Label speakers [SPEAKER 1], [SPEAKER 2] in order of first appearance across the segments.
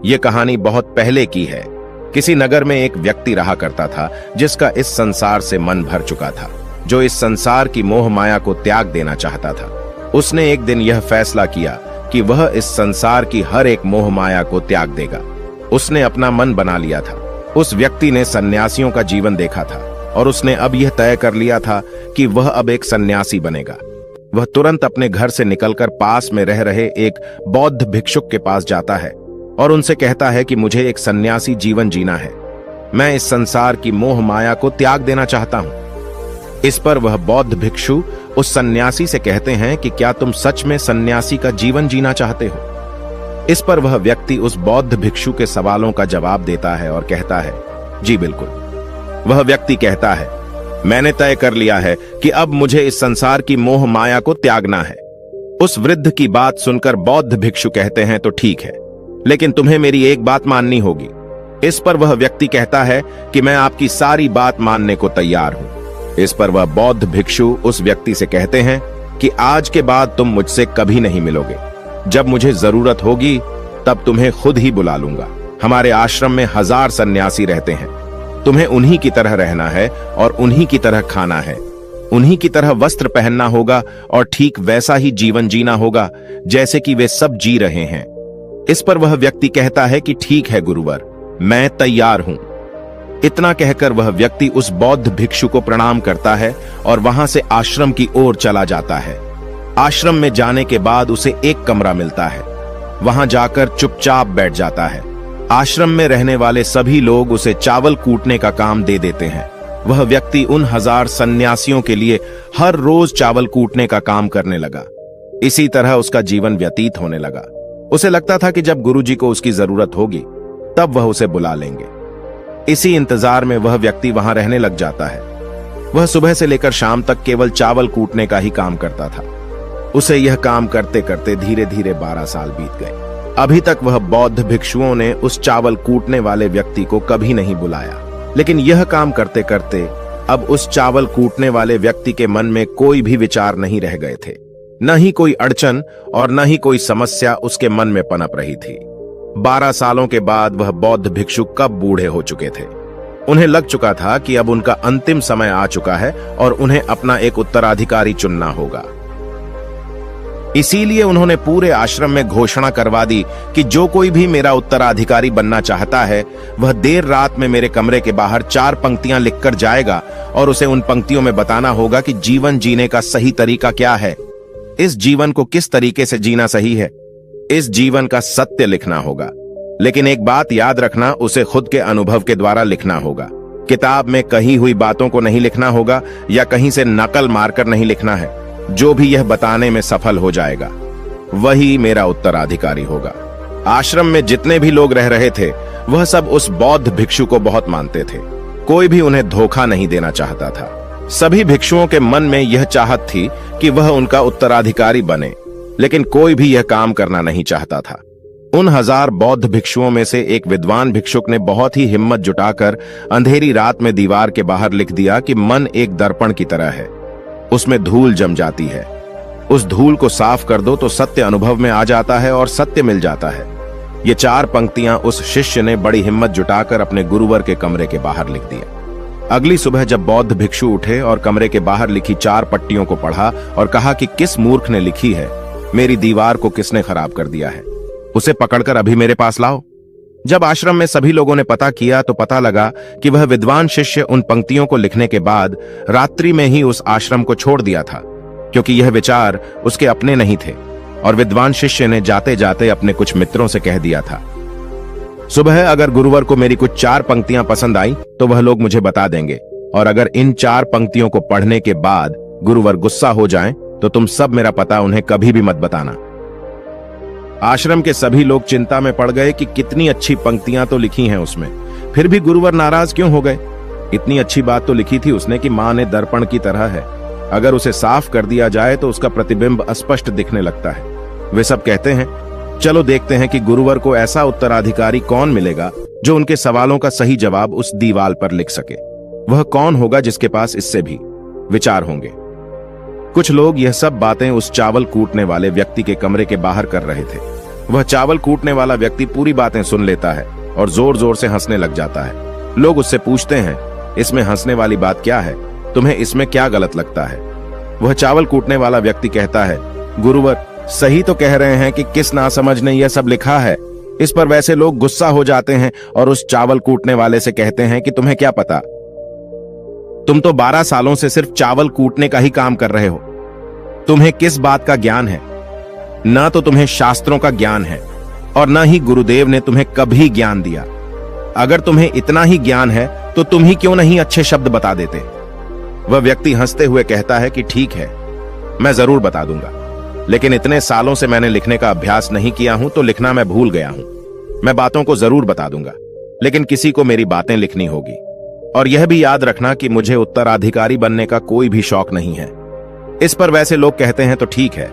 [SPEAKER 1] ये कहानी बहुत पहले की है। किसी नगर में एक व्यक्ति रहा करता था जिसका इस संसार से मन भर चुका था, जो इस संसार की मोह माया को त्याग देना चाहता था। उसने एक दिन यह फैसला किया कि वह इस संसार की हर एक मोह माया को त्याग देगा। उसने अपना मन बना लिया था। उस व्यक्ति ने सन्यासियों का जीवन देखा था और उसने अब यह तय कर लिया था कि वह अब एक सन्यासी बनेगा। वह तुरंत अपने घर से निकलकर पास में रह रहे एक बौद्ध भिक्षुक के पास जाता है और उनसे कहता है कि मुझे एक सन्यासी जीवन जीना है। मैं इस संसार की मोह माया को त्याग देना चाहता हूं। इस पर वह बौद्ध भिक्षु उस सन्यासी से कहते हैं कि क्या तुम सच में सन्यासी का जीवन जीना चाहते हो? इस पर वह व्यक्ति उस बौद्ध भिक्षु के सवालों का जवाब देता है और कहता है, जी बिल्कुल। वह व्यक्ति कहता है, मैंने तय कर लिया है कि अब मुझे इस संसार की मोह माया को त्यागना है। उस वृद्ध की बात सुनकर बौद्ध भिक्षु कहते हैं, तो ठीक है, लेकिन तुम्हें मेरी एक बात माननी होगी। इस पर वह व्यक्ति कहता है कि मैं आपकी सारी बात मानने को तैयार हूं। इस पर वह बौद्ध भिक्षु उस व्यक्ति से कहते हैं कि आज के बाद तुम मुझसे कभी नहीं मिलोगे। जब मुझे जरूरत होगी तब तुम्हें खुद ही बुला लूंगा। हमारे आश्रम में 1000 सन्यासी रहते हैं। तुम्हें उन्हीं की तरह रहना है और उन्हीं की तरह खाना है, उन्हीं की तरह वस्त्र पहनना होगा और ठीक वैसा ही जीवन जीना होगा जैसे कि वे सब जी रहे हैं। इस पर वह व्यक्ति कहता है कि ठीक है गुरुवर, मैं तैयार हूं। इतना कहकर वह व्यक्ति उस बौद्ध भिक्षु को प्रणाम करता है और वहां से आश्रम की ओर चला जाता है। आश्रम में जाने के बाद उसे एक कमरा मिलता है। वहां जाकर चुपचाप बैठ जाता है। आश्रम में रहने वाले सभी लोग उसे चावल कूटने का काम दे देते हैं। वह व्यक्ति उन 1000 सन्यासियों के लिए हर रोज चावल कूटने का काम करने लगा। इसी तरह उसका जीवन व्यतीत होने लगा। उसे लगता था कि जब गुरुजी को उसकी जरूरत होगी तब वह उसे बुला लेंगे। इसी इंतजार में वह व्यक्ति वहां रहने लग जाता है। वह सुबह से लेकर शाम तक केवल चावल कूटने का ही काम करता था। उसे यह काम करते करते धीरे धीरे 12 साल बीत गए। अभी तक वह बौद्ध भिक्षुओं ने उस चावल कूटने वाले व्यक्ति को कभी नहीं बुलाया, लेकिन यह काम करते करते अब उस चावल कूटने वाले व्यक्ति के मन में कोई भी विचार नहीं रह गए थे। न ही कोई अड़चन और न ही कोई समस्या उसके मन में पनप रही थी। 12 सालों के बाद वह बौद्ध भिक्षु कब बूढ़े हो चुके थे। उन्हें लग चुका था कि अब उनका अंतिम समय आ चुका है और उन्हें अपना एक उत्तराधिकारी चुनना होगा। इसीलिए उन्होंने पूरे आश्रम में घोषणा करवा दी कि जो कोई भी मेरा उत्तराधिकारी बनना चाहता है वह देर रात में मेरे कमरे के बाहर 4 पंक्तियां लिखकर जाएगा और उसे उन पंक्तियों में बताना होगा कि जीवन जीने का सही तरीका क्या है, इस जीवन को किस तरीके से जीना सही है। इस जीवन का सत्य लिखना होगा, लेकिन एक बात याद रखना, उसे खुद के अनुभव के द्वारा लिखना होगा। किताब में कही हुई बातों को नहीं लिखना होगा या कहीं से नकल मारकर नहीं लिखना है। जो भी यह बताने में सफल हो जाएगा वही मेरा उत्तराधिकारी होगा। आश्रम में जितने भी लोग रह रहे थे वह सब उस बौद्ध भिक्षु को बहुत मानते थे। कोई भी उन्हें धोखा नहीं देना चाहता था। सभी भिक्षुओं के मन में यह चाहत थी कि वह उनका उत्तराधिकारी बने, लेकिन कोई भी यह काम करना नहीं चाहता था। उन 1000 बौद्ध भिक्षुओं में से एक विद्वान भिक्षुक ने बहुत ही हिम्मत जुटाकर अंधेरी रात में दीवार के बाहर लिख दिया कि मन एक दर्पण की तरह है, उसमें धूल जम जाती है। उस धूल को साफ कर दो तो सत्य अनुभव में आ जाता है और सत्य मिल जाता है। ये 4 पंक्तियां उस शिष्य ने बड़ी हिम्मत जुटाकर अपने गुरुवर के कमरे के बाहर लिख दिया। अगली सुबह जब बौद्ध भिक्षु उठे और कमरे के बाहर लिखी 4 पट्टियों को पढ़ा और कहा कि किस मूर्ख ने लिखी है, मेरी दीवार को किसने खराब कर दिया है, उसे पकड़कर अभी मेरे पास लाओ। जब आश्रम में सभी लोगों ने पता किया तो पता लगा कि वह विद्वान शिष्य उन पंक्तियों को लिखने के बाद रात्रि में ही उस आश्रम को छोड़ दिया था, क्योंकि यह विचार उसके अपने नहीं थे और विद्वान शिष्य ने जाते जाते अपने कुछ मित्रों से कह दिया था, सुबह अगर गुरुवर को मेरी कुछ 4 पंक्तियां पसंद आई तो वह लोग मुझे बता देंगे, और अगर इन 4 पंक्तियों को पढ़ने के बाद गुरुवर गुस्सा हो जाएं तो तुम सब मेरा पता उन्हें कभी भी मत बताना। आश्रम के सभी लोग चिंता में पड़ गए कि कितनी अच्छी पंक्तियां तो लिखी हैं उसमें, फिर भी गुरुवर नाराज क्यों हो गए। इतनी अच्छी बात तो लिखी थी उसने कि मां ने दर्पण की तरह है, अगर उसे साफ कर दिया जाए तो उसका प्रतिबिंब अस्पष्ट दिखने लगता है। वे सब कहते हैं, चलो देखते हैं कि गुरुवर को ऐसा उत्तराधिकारी कौन मिलेगा जो उनके सवालों का सही जवाब उस दीवार पर लिख सके। वह कौन होगा जिसके पास इससे भी विचार होंगे। कुछ लोग यह सब बातें उस चावल कूटने वाले व्यक्ति के कमरे के बाहर कर रहे थे। वह चावल कूटने वाला व्यक्ति पूरी बातें सुन लेता है और जोर जोर से हंसने लग जाता है। लोग उससे पूछते हैं, इसमें हंसने वाली बात क्या है? तुम्हें इसमें क्या गलत लगता है? वह चावल कूटने वाला व्यक्ति कहता है, गुरुवर सही तो कह रहे हैं कि किस नासमझ ने यह सब लिखा है। इस पर वैसे लोग गुस्सा हो जाते हैं और उस चावल कूटने वाले से कहते हैं कि तुम्हें क्या पता, तुम तो 12 सालों से सिर्फ चावल कूटने का ही काम कर रहे हो। तुम्हें किस बात का ज्ञान है? ना तो तुम्हें शास्त्रों का ज्ञान है और न ही गुरुदेव ने तुम्हें कभी ज्ञान दिया। अगर तुम्हें इतना ही ज्ञान है तो तुम ही क्यों नहीं अच्छे शब्द बता देते? वह व्यक्ति हंसते हुए कहता है कि ठीक है, मैं जरूर बता दूंगा, लेकिन इतने सालों से मैंने लिखने का अभ्यास नहीं किया हूं तो लिखना मैं भूल गया हूं। मैं बातों को जरूर बता दूंगा, लेकिन किसी को मेरी बातें लिखनी होगी। और यह भी याद रखना कि मुझे उत्तराधिकारी बनने का कोई भी शौक नहीं है। इस पर वैसे लोग कहते हैं, तो ठीक है,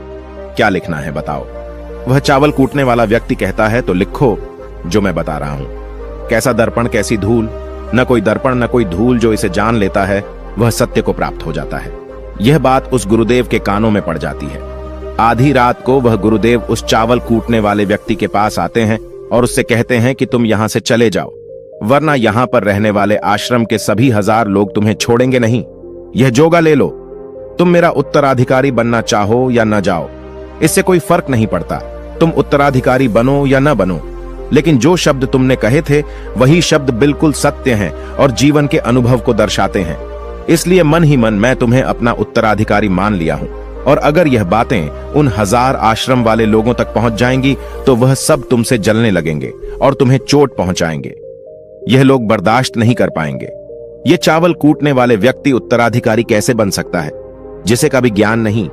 [SPEAKER 1] क्या लिखना है बताओ। वह चावल कूटने वाला व्यक्ति कहता है, तो लिखो जो मैं बता रहा हूं। कैसा दर्पण कैसी धूल, न कोई दर्पण न कोई धूल, जो इसे जान लेता है वह सत्य को प्राप्त हो जाता है। यह बात उस गुरुदेव के कानों में पड़ जाती है। आधी रात को वह गुरुदेव उस चावल कूटने वाले व्यक्ति के पास आते हैं और उससे कहते हैं कि तुम यहां से चले जाओ, वरना यहां पर रहने वाले आश्रम के सभी 1000 लोग तुम्हें छोड़ेंगे नहीं। यह जोगा ले लो, तुम मेरा उत्तराधिकारी बनना चाहो या न जाओ, इससे कोई फर्क नहीं पड़ता। तुम उत्तराधिकारी बनो या न बनो, लेकिन जो शब्द तुमने कहे थे वही शब्द बिल्कुल सत्य हैं और जीवन के अनुभव को दर्शाते हैं। इसलिए मन ही मन मैं तुम्हें अपना उत्तराधिकारी मान लिया हूं। और अगर यह बातें उन 1000 आश्रम वाले लोगों तक पहुंच जाएंगी तो वह सब तुमसे जलने लगेंगे और तुम्हें चोट पहुंचाएंगे। यह लोग बर्दाश्त नहीं कर पाएंगे। यह चावल कूटने वाले व्यक्ति उत्तराधिकारी कैसे बन सकता है? जिसे कभी ज्ञान नहीं,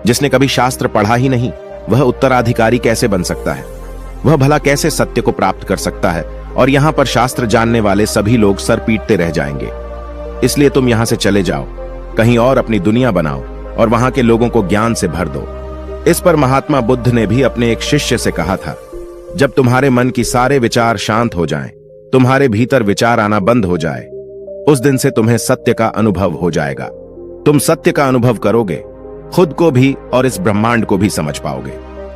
[SPEAKER 1] जिसने कभी शास्त्र पढ़ा ही नहीं, वह उत्तराधिकारी कैसे बन सकता है? वह भला कैसे सत्य को प्राप्त कर सकता है? और यहां पर शास्त्र जानने वाले सभी लोग सर पीटते रह जाएंगे। इसलिए तुम यहां से चले जाओ, कहीं और अपनी दुनिया बनाओ और वहां के लोगों को ज्ञान से भर दो। इस पर महात्मा बुद्ध ने भी अपने एक शिष्य से कहा था, जब तुम्हारे मन की सारे विचार शांत हो जाएं, तुम्हारे भीतर विचार आना बंद हो जाए, उस दिन से तुम्हें सत्य का अनुभव हो जाएगा। तुम सत्य का अनुभव करोगे, खुद को भी और इस ब्रह्मांड को भी समझ पाओगे।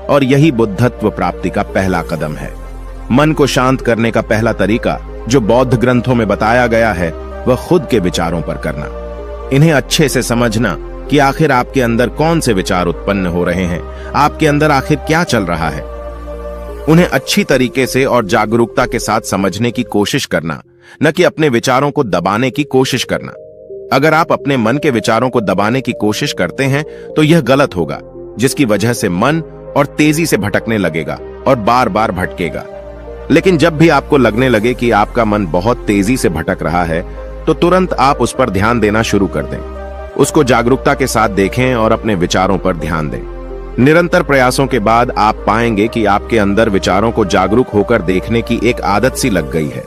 [SPEAKER 1] और यही बुद्धत्व प्राप्ति का पहला कदम है। मन को शांत करने का पहला तरीका जो बौद्ध ग्रंथों में बताया गया है वह खुद के विचारों पर करना। इन्हें अच्छे से समझना कि आखिर आपके अंदर कौन से विचार उत्पन्न हो रहे हैं, आपके अंदर आखिर क्या चल रहा है। उन्हें अच्छी तरीके से और जागरूकता के साथ समझने की कोशिश करना, न कि अपने विचारों को दबाने की कोशिश करना। अगर आप अपने मन के विचारों को दबाने की कोशिश करते हैं तो यह गलत होगा, जिसकी वजह से मन और तेजी से भटकने लगेगा और बार बार भटकेगा। लेकिन जब भी आपको लगने लगे कि आपका मन बहुत तेजी से भटक रहा है तो तुरंत आप उस पर ध्यान देना शुरू कर दें। उसको जागरूकता के साथ देखें और अपने विचारों पर ध्यान दें। निरंतर प्रयासों के बाद आप पाएंगे कि आपके अंदर विचारों को जागरूक होकर देखने की एक आदत सी लग गई है।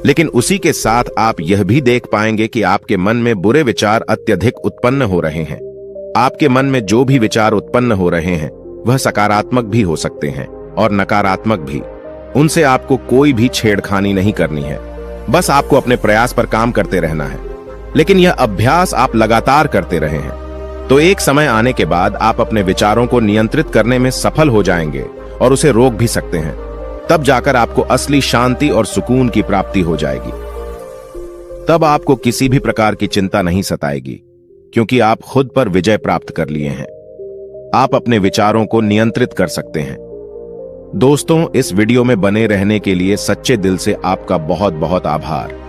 [SPEAKER 1] लेकिन उसी के साथ आप यह भी देख पाएंगे कि आपके मन में बुरे विचार अत्यधिक उत्पन्न हो रहे हैं। आपके मन में जो भी विचार उत्पन्न हो रहे हैं वह सकारात्मक भी हो सकते हैं और नकारात्मक भी। उनसे आपको कोई भी छेड़खानी नहीं करनी है, बस आपको अपने प्रयास पर काम करते रहना है। लेकिन यह अभ्यास आप लगातार करते रहे हैं तो एक समय आने के बाद आप अपने विचारों को नियंत्रित करने में सफल हो जाएंगे और उसे रोक भी सकते हैं। तब जाकर आपको असली शांति और सुकून की प्राप्ति हो जाएगी। तब आपको किसी भी प्रकार की चिंता नहीं सताएगी, क्योंकि आप खुद पर विजय प्राप्त कर लिए हैं। आप अपने विचारों को नियंत्रित कर सकते हैं। दोस्तों, इस वीडियो में बने रहने के लिए सच्चे दिल से आपका बहुत बहुत आभार।